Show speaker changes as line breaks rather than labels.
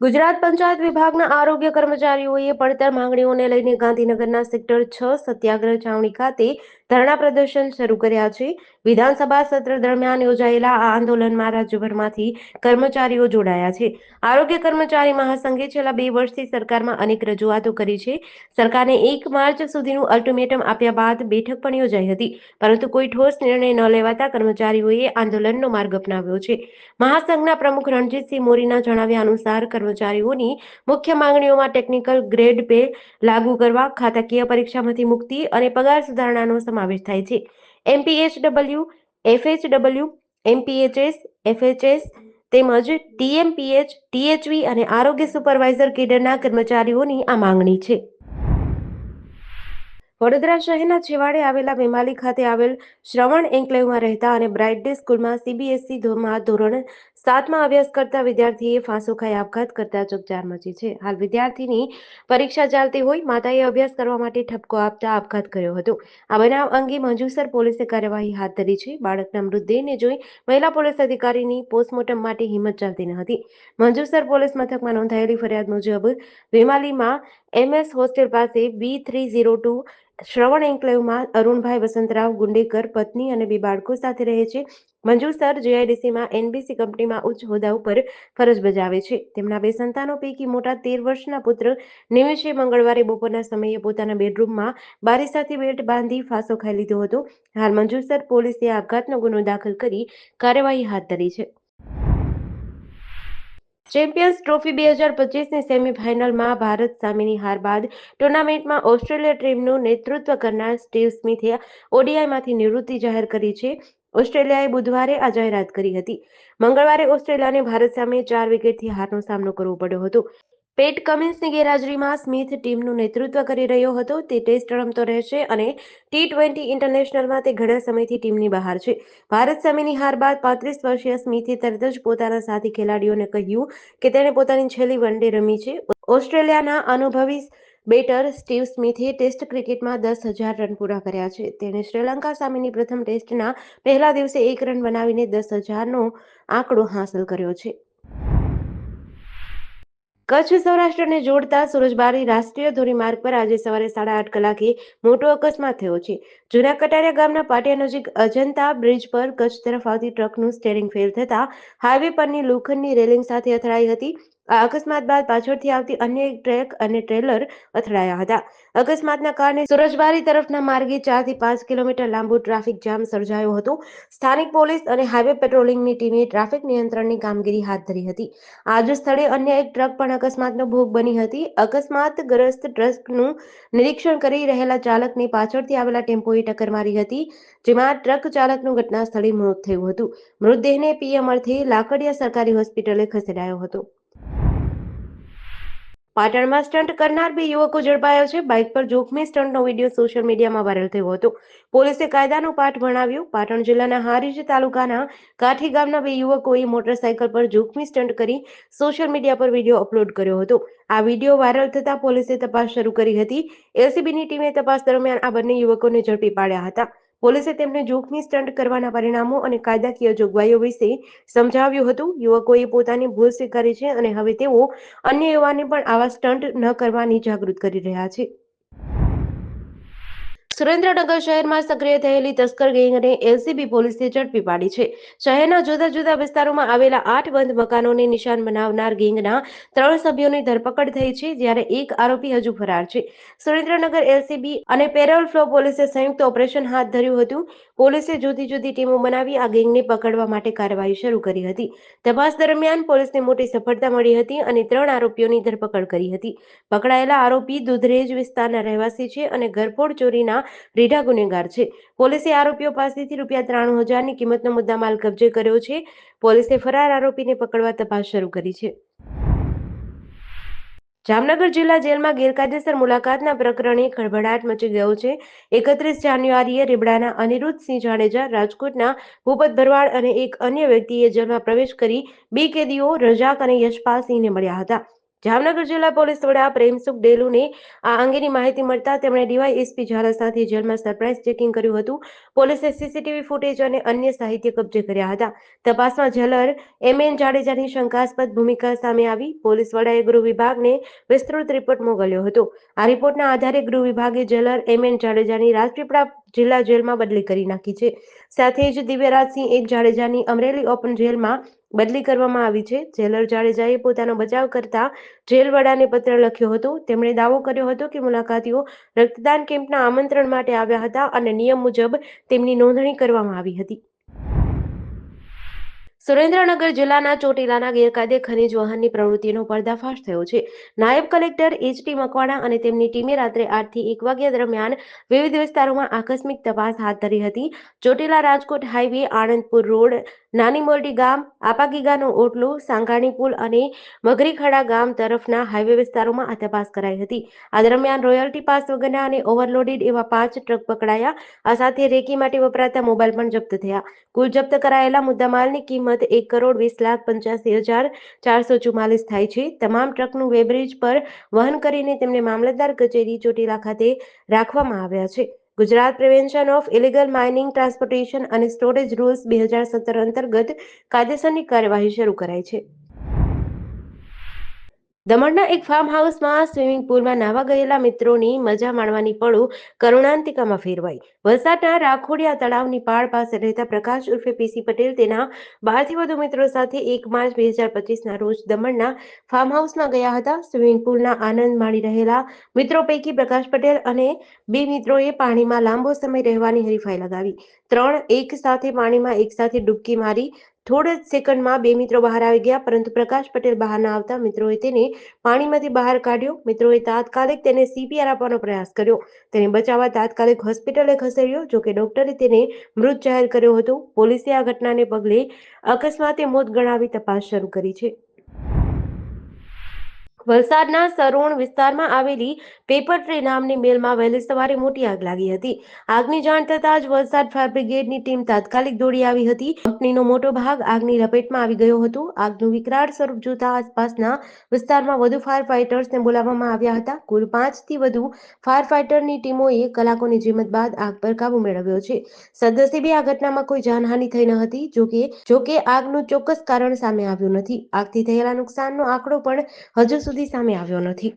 ગુજરાત પંચાયત વિભાગના આરોગ્ય કર્મચારીઓએ પડતર માંગણીઓને લઈને ગાંધીનગરના સેક્ટર 6 સત્યાગ્રહ છાવણી ખાતે ધરણા પ્રદર્શન શરૂ કર્યા છે. વિધાનસભા સત્ર દરમિયાન યોજાયેલા આ આંદોલનમાં રાજ્યભરમાંથી કર્મચારીઓ જોડાયા છે. આરોગ્ય કર્મચારી મહાસંઘે છેલ્લા 2 વર્ષથી સરકારમાં અનેક રજૂઆતો કરી છે. સરકારને 1 માર્ચ સુધીનું અલ્ટિમેટમ આપ્યા બાદ બેઠક પણ યોજાઈ હતી, પરંતુ કોઈ ઠોસ નિર્ણય ન લેવાતા કર્મચારીઓએ આંદોલનનો માર્ગ અપનાવ્યો છે. મહાસંઘના પ્રમુખ રણજીતસિંહ મોરીના જણાવ્યા અનુસાર કર્મચારીઓની મુખ્ય માંગણીઓમાં ટેકનિકલ ગ્રેડ પે લાગુ કરવા, ખાતાકીય પરીક્ષામાંથી મુક્તિ અને પગાર સુધારણાનો સમાવેશ થાય છે. એમપીએચડબલ્યુ, એફએચડબલ્યુ, એમપીએચએસ, એફએચએસ તેમજ ટીએમપીએચ, ટીએચવી અને આરોગ્ય સુપરવાઇઝર કેડરના કર્મચારીઓની આ માંગણી છે. વડોદરા શહેરના છેવાડે આવેલા વેમાલી ખાતે આવેલ શ્રવણ એન્કલેવમાં રહેતા અને બ્રાઇટ ડે સ્કૂલમાં સીબીએસઈ ધોરણ 7માં અભ્યાસ કરતા વિદ્યાર્થીએ ફાંસો ખાઈ આપઘાત કરતા ચકચાર મચી છે. હાલ વિદ્યાર્થીની પરીક્ષા ચાલતી હોય માતાએ અભ્યાસ કરવા માટે ઠપકો આપતા આપઘાત કર્યો હતો. આ બનાવ અંગે મંજુસર પોલીસે કાર્યવાહી હાથ ધરી છે. બાળકના મૃતદેહને જોઈ મહિલા પોલીસ અધિકારીની પોસ્ટમોર્ટમ માટે હિંમત ચાલતી ન હતી. મંજુસર પોલીસ મથકમાં નોંધાયેલી ફરિયાદ મુજબ વેમાલીમાં એમએસ હોસ્ટેલ પાસે B302 શ્રવણ એન્કલેવમાં અરુણભાઈ વસંતરાવ ગુંડેકર પત્ની અને 2 બાળકો સાથે રહે છે. મંજુસર જીઆઈડીસીમાં એનબીસી કંપનીમાં ઉચ્ચ હોદ્દા ઉપર ફરજ બજાવે છે. તેમના 2 સંતાનો પૈકી મોટા 13 વર્ષના પુત્ર નિમિષે મંગળવારે બપોરના સમયે પોતાના બેડરૂમમાં બારી સાથે બેલ્ટ બાંધી ફાંસો ખાઈ લીધો હતો. હાલ મંજુસર પોલીસે આપઘાતનો ગુનો દાખલ કરી કાર્યવાહી હાથ ધરી છે. ચેમ્પિયન્સ ટ્રોફી 2025ની સેમીફાઇનલમાં ભારત સામેની હાર બાદ ટુર્નામેન્ટમાં ઓસ્ટ્રેલિયા ટીમનું નેતૃત્વ કરનાર સ્ટીવ સ્મિથે ઓડીઆઈમાંથી નિવૃત્તિ જાહેર કરી છે. ઓસ્ટ્રેલિયાએ બુધવારે આ જાહેરાત કરી હતી. મંગળવારે ઓસ્ટ્રેલિયાને ભારત સામે 4 વિકેટથી હારનો સામનો કરવો પડ્યો હતો. પેટ કમિન્સની ગેરહાજરીમાં સ્મિથ ટીમનું નેતૃત્વ કરી રહ્યો હતો. તે ટેસ્ટ રમતો રહેશે અને T20 ઇન્ટરનેશનલમાં તે ઘણા સમયથી ટીમની બહાર છે. ભારત સામેની હાર બાદ 35 વર્ષીય સ્મિથે તરત જ પોતાના સાથી ખેલાડીઓને કહ્યું કે તેણે પોતાની છેલ્લી વનડે રમી છે. ઓસ્ટ્રેલિયાના અનુભવી બેટર સ્ટીવ સ્મિથે ટેસ્ટ ક્રિકેટમાં 10,000 રન પૂરા કર્યા છે. તેણે શ્રીલંકા સામેની પ્રથમ ટેસ્ટના પહેલા દિવસે 1 રન બનાવીને 10,000નો આંકડો હાંસલ કર્યો છે. કચ્છ સૌરાષ્ટ્રને જોડતા સુરજબારી રાષ્ટ્રીય ધોરીમાર્ગ પર આજે સવારે 8:30 કલાકે મોટો અકસ્માત થયો છે. જૂના કટારિયા ગામના પાટિયા નજીક અજંતા બ્રિજ પર કચ્છ તરફ આવતી ટ્રકનું સ્ટીયરિંગ ફેલ થતા હાઈવે પરની લોખંડની રેલિંગ સાથે અથડાઈ હતી. આ અકસ્માત બાદ પાછળથી આવતી અન્ય એક ટ્રક અને ટ્રેલર અથડાયા હતા. અકસ્માતના કારણે સુરજબારી તરફના માર્ગે 4 થી 5 કિલોમીટર લાંબો ટ્રાફિક જામ સર્જાયો હતો. સ્થાનિક પોલીસ અને હાઈવે પેટ્રોલિંગની ટીમે ટ્રાફિક નિયંત્રણની કામગીરી હાથ ધરી હતી. આ જ સ્થળે અન્ય એક ટ્રક પણ અકસ્માતનો ભોગ બની હતી. અકસ્માતગ્રસ્ત ટ્રકનું નિરીક્ષણ કરી રહેલા ચાલકને પાછળથી આવેલા ટેમ્પોએ ટક્કર મારી હતી, જેમાં ટ્રક ચાલકનું ઘટના સ્થળે મોત થયું હતું. મૃતદેહને પીએમ અર્થે લાકડિયા સરકારી હોસ્પિટલે ખસેડાયો હતો. પાટણમાં સ્ટન્ટ કરનાર 2 યુવકો ઝડપાયા છે. બાઇક પર જોખમી સ્ટન્ટનો વિડીયો સોશિયલ મીડિયામાં વાયરલ થયો હતો. પોલીસે કાયદાનો પાઠ ભણાવ્યો. પાટણ જિલ્લાના હારીજ તાલુકાના કાઠી ગામના 2 યુવકોએ મોટરસાઇકલ પર જોખમી સ્ટન્ટ કરી સોશિયલ મીડિયા પર વિડીયો અપલોડ કર્યો હતો. આ વિડીયો વાયરલ થતા પોલીસે તપાસ શરૂ કરી હતી. એલસીબીની ટીમે તપાસ દરમિયાન આ બંને યુવકોને ઝડપી પાડ્યા હતા. પોલીસે તેમને જોખમી સ્ટન્ટ કરવાના પરિણામો અને કાયદાકીય જોગવાઈઓ વિશે સમજાવ્યું હતું. યુવકોએ પોતાની ભૂલ સ્વીકારી છે અને હવે તેઓ અન્ય યુવાનોને પણ આવા સ્ટન્ટ ન કરવાની જાગૃત કરી રહ્યા છે. સુરેન્દ્રનગર શહેરમાં સક્રિય થયેલી તસ્કર ગેંગને એલસીબી પોલીસે ઝડપી પાડી છે. શહેરના જુદા જુદા વિસ્તારોમાં આવેલા 8 બંધ મકાનોને નિશાન બનાવનાર ગેંગના 3 સભ્યોની ધરપકડ થઈ છે, જ્યારે એક આરોપી હજુ ફરાર છે. સુરેન્દ્રનગર એલસીબી અને પેરોલ ફ્લો પોલીસે સંયુક્ત ઓપરેશન હાથ ધર્યું હતું. પોલીસે જુદી જુદી ટીમો બનાવી આ ગેંગને પકડવા માટે કાર્યવાહી શરૂ કરી હતી. તપાસ દરમિયાન પોલીસને મોટી સફળતા મળી હતી અને 3 આરોપીઓની ધરપકડ કરી હતી. પકડાયેલા આરોપી દુધરેજ વિસ્તારના રહેવાસી છે અને ઘરફોડ ચોરીના રીઢા ગુનેગાર છે. પોલીસે આરોપીઓ પાસેથી ₹93,000ની કિંમતનો મુદ્દામાલ કબજે કર્યો છે. પોલીસે ફરાર આરોપીને પકડવા તપાસ શરૂ કરી છે. જામનગર જિલ્લા જેલમાં ગેરકાયદેસર મુલાકાતના પ્રકરણે ખળભળાટ મચી ગયો છે. 31 જાન્યુઆરીએ રીબડાના અનિરુદ્ધસિંહ જાડેજા, રાજકોટના ભૂપત ભરવાડ અને એક અન્ય વ્યક્તિએ જેલમાં પ્રવેશ કરી 2 કેદીઓ રજાક અને યશપાલસિંહને મળ્યા હતા. જામનગર જિલ્લા પોલીસ વડા પ્રેમસુખ ડેલુને આ અંગેની માહિતી મળતા તેમણે ડીવાયએસપી ઝાલા સાથે જેલમાં સરપ્રાઇઝ ચેકિંગ કર્યું હતું. પોલીસે સીસીટીવી ફૂટેજ અને અન્ય સાહિત્ય કબજે કર્યા હતા. તપાસમાં જેલર એમએન જાડેજાની શંકાસ્પદ ભૂમિકા સામે આવી. પોલીસ વડાએ ગૃહ વિભાગને વિસ્તૃત રિપોર્ટ મોકલ્યો હતો. આ રિપોર્ટના આધારે ગૃહ વિભાગે જેલર એમએન જાડેજાની રાજપીપળા જિલ્લા જેલમાં બદલી કરી નાખી છે. સાથે જ દિવ્યરાજસિંહ એક જાડેજાની અમરેલી ઓપન જેલમાં બદલી કરવામાં આવી છે. જેલર જાડેજાએ પોતાનો બચાવ કરતા જેલ વડાને પત્ર લખ્યો હતો. તેમણે દાવો કર્યો હતો કે મુલાકાતીઓ રક્તદાન કેમ્પના આમંત્રણ માટે આવ્યા હતા અને નિયમ મુજબ તેમની નોંધણી કરવામાં આવી હતી. સુરેન્દ્રનગર જિલ્લાના ચોટીલાના ગેરકાયદે ખનીજ વહનની પ્રવૃત્તિનો પર્દાફાશ થયો છે. નાયબ કલેક્ટર એચ.ટી. મકવાણા અને તેમની ટીમે રાત્રે 8 થી 1 વાગ્યા દરમિયાન વિવિધ વિસ્તારોમાં આકસ્મિક તપાસ હાથ ધરી હતી. ચોટીલા રાજકોટ હાઈવે, આણંદપુર રોડ, નાની મોરડી ગામ, આપાગીગાનો ઓટલો, સાંગાણી પુલ અને મગરીખડા ગામ તરફના હાઈવે વિસ્તારોમાં આ તપાસ કરાઈ હતી. આ દરમિયાન રોયલ્ટી પાસ વગરના અને ઓવરલોડેડ એવા 5 ટ્રક પકડાયા. આ સાથે રેકી માટે વપરાતા મોબાઈલ પણ જપ્ત થયા. કુલ જપ્ત કરાયેલા મુદ્દામાલની કિંમત 1,20,85,444 થાય છે. તમામ ટ્રકનું વેબ્રિજ પર વહન કરીને તેમને મામલતદાર કચેરી ચોટીલા ખાતે રાખવામાં આવ્યા છે. Gujarat prevention of illegal mining, transportation અને સ્ટોરેજ રૂલ્સ 2017 અંતર્ગત કાયદેસરની કાર્યવાહી શરૂ કરાઈ છે. દમણના એક ફાર્મ હાઉસમાં સ્વિમિંગ પુલમાં નાહવા ગયેલા મિત્રોની મજા માણવાની પળો કરુણાંતિકામાં ફેરવાઈ. વલસાડના રાખોડિયા તળાવની પાળ પાસે રહેતા પ્રકાશ ઉર્ફે પીસી પટેલ તેના 12થી વધુ મિત્રો સાથે 1 માર્ચ 2025ના રોજ દમણના ફાર્મ હાઉસમાં ગયા હતા. સ્વિમિંગ પુલના આનંદ માણી રહેલા મિત્રો પૈકી પ્રકાશ પટેલ અને 2 મિત્રોએ પાણીમાં લાંબો સમય રહેવાની હરીફાઈ લગાવી. 3 એક સાથે પાણીમાં એકસાથે ડૂબકી મારી. થોડા જ સેકન્ડમાં 2 મિત્રો બહાર આવી ગયા, પરંતુ પ્રકાશ પટેલ બહાર ન આવતા મિત્રોએ તેને પાણીમાંથી બહાર કાઢ્યો. મિત્રોએ તાત્કાલિક તેને સીપીઆર આપવાનો પ્રયાસ કર્યો. તેને બચાવવા તાત્કાલિક હોસ્પિટલે ખસેડ્યો. જોકે ડોક્ટરે તેને મૃત જાહેર કર્યો હતો. પોલીસે આ ઘટનાને પગલે અકસ્માતે મોત ગણાવી તપાસ શરૂ કરી છે. વલસાડના સરોણ વિસ્તારમાં આવેલી પેપર ટ્રે નામની મિલમાં વહેલી સવારે મોટી આગ લાગી હતી. આગની જાણ થતાં જ વલસાડ ફાયર બ્રિગેડની ટીમ તાત્કાલિક દોડી આવી હતી. કંપનીનો મોટો ભાગ આગની લપેટમાં આવી ગયો હતો. આગનું વિકરાળ સ્વરૂપ જોતા આસપાસના વિસ્તારમાં વધુ ફાયર ફાઇટર્સને બોલાવવામાં આવ્યા હતા. કુલ 5થી વધુ ફાયર ફાઇટરની ટીમોએ કલાકોની જહેમત બાદ આગ પર કાબૂ મેળવ્યો છે. સદનસીબે આ ઘટનામાં કોઈ જાનહાનિ થઈ ન હતી. જોકે આગનું ચોક્કસ કારણ સામે આવ્યું નથી. આગથી થયેલા નુકસાનનો આંકડો પણ હજુ સુધી સામે આવ્યો નથી.